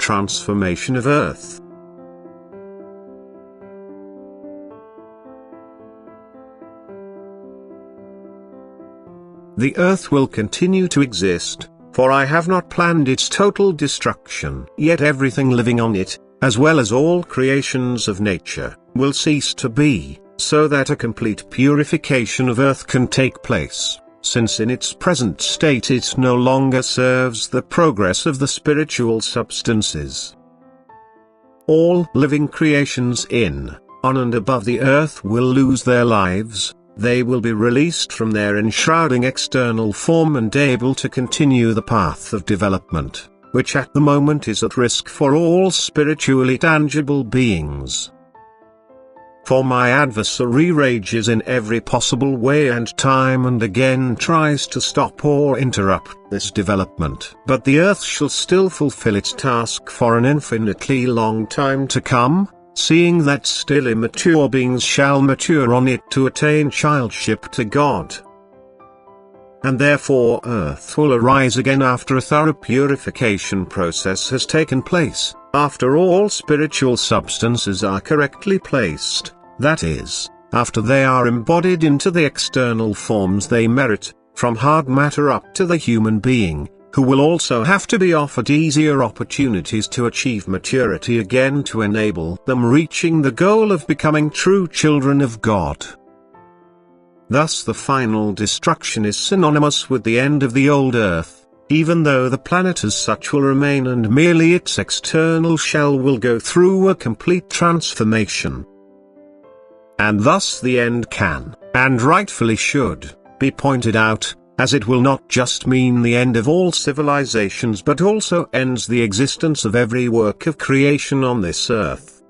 transformation of Earth. The Earth will continue to exist, for I have not planned its total destruction. Yet everything living on it, as well as all creations of nature, will cease to be, so that a complete purification of Earth can take place, since in its present state it no longer serves the progress of the spiritual substances. All living creations in, on and above the Earth will lose their lives. They will be released from their enshrouding external form and able to continue the path of development, which at the moment is at risk for all spiritually tangible beings. For my adversary rages in every possible way and time and again tries to stop or interrupt this development. But the Earth shall still fulfill its task for an infinitely long time to come, seeing that still immature beings shall mature on it to attain childship to God. And therefore Earth will arise again after a thorough purification process has taken place, after all spiritual substances are correctly placed, that is, after they are embodied into the external forms they merit, from hard matter up to the human being, who will also have to be offered easier opportunities to achieve maturity again to enable them reaching the goal of becoming true children of God. Thus the final destruction is synonymous with the end of the old Earth, even though the planet as such will remain and merely its external shell will go through a complete transformation. And thus the end can, and rightfully should, be pointed out, as it will not just mean the end of all civilizations but also ends the existence of every work of creation on this earth.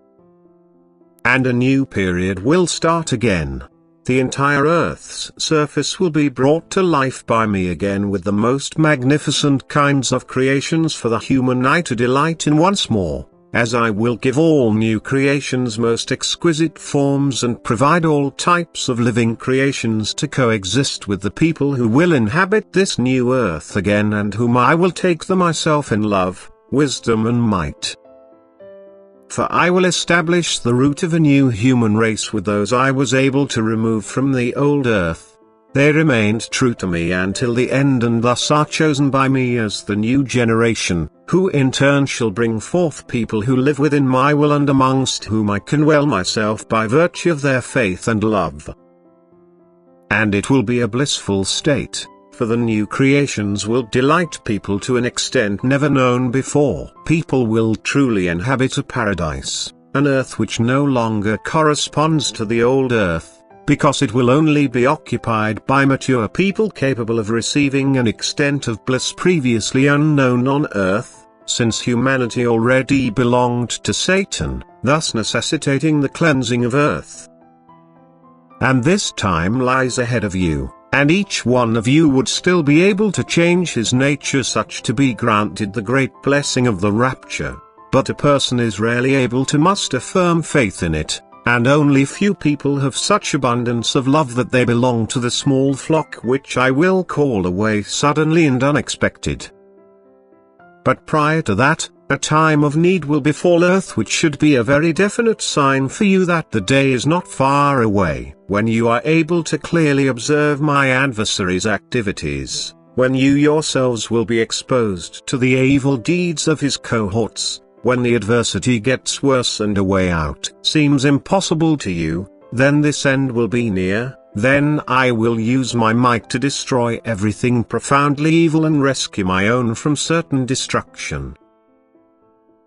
And a new period will start again. The entire Earth's surface will be brought to life by me again with the most magnificent kinds of creations for the human eye to delight in once more, as I will give all new creations most exquisite forms and provide all types of living creations to coexist with the people who will inhabit this new earth again and whom I will take them myself in love, wisdom and might. For I will establish the root of a new human race with those I was able to remove from the old earth. They remained true to me until the end and thus are chosen by me as the new generation, who in turn shall bring forth people who live within my will and amongst whom I can dwell myself by virtue of their faith and love. And it will be a blissful state, for the new creations will delight people to an extent never known before. People will truly inhabit a paradise, an earth which no longer corresponds to the old earth, because it will only be occupied by mature people capable of receiving an extent of bliss previously unknown on earth, since humanity already belonged to Satan, thus necessitating the cleansing of earth. And this time lies ahead of you, and each one of you would still be able to change his nature such to be granted the great blessing of the rapture, but a person is rarely able to muster firm faith in it. And only few people have such abundance of love that they belong to the small flock which I will call away suddenly and unexpected. But prior to that, a time of need will befall earth which should be a very definite sign for you that the day is not far away, when you are able to clearly observe my adversary's activities, when you yourselves will be exposed to the evil deeds of his cohorts. When the adversity gets worse and a way out seems impossible to you, then this end will be near, then I will use my might to destroy everything profoundly evil and rescue my own from certain destruction.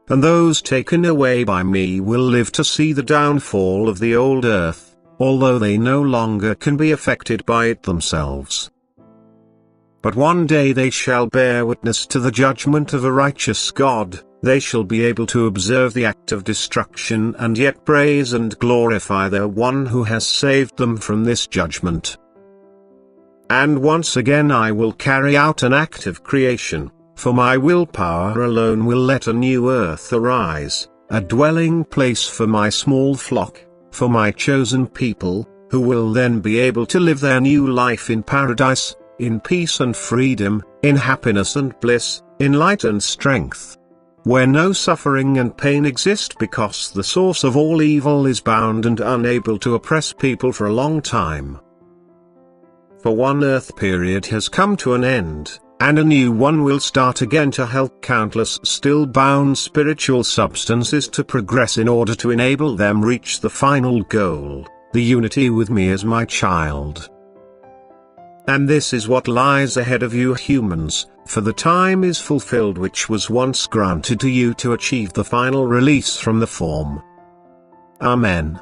And those taken away by me will live to see the downfall of the old earth, although they no longer can be affected by it themselves. But one day they shall bear witness to the judgment of a righteous God. They shall be able to observe the act of destruction and yet praise and glorify their one who has saved them from this judgment. And once again I will carry out an act of creation, for my willpower alone will let a new earth arise, a dwelling place for my small flock, for my chosen people, who will then be able to live their new life in paradise, in peace and freedom, in happiness and bliss, in light and strength. where no suffering and pain exist because the source of all evil is bound and unable to oppress people for a long time. For one earth period has come to an end, and a new one will start again to help countless still bound spiritual substances to progress in order to enable them reach the final goal, the unity with me as my child. And this is what lies ahead of you humans, for the time is fulfilled which was once granted to you to achieve the final release from the form. Amen.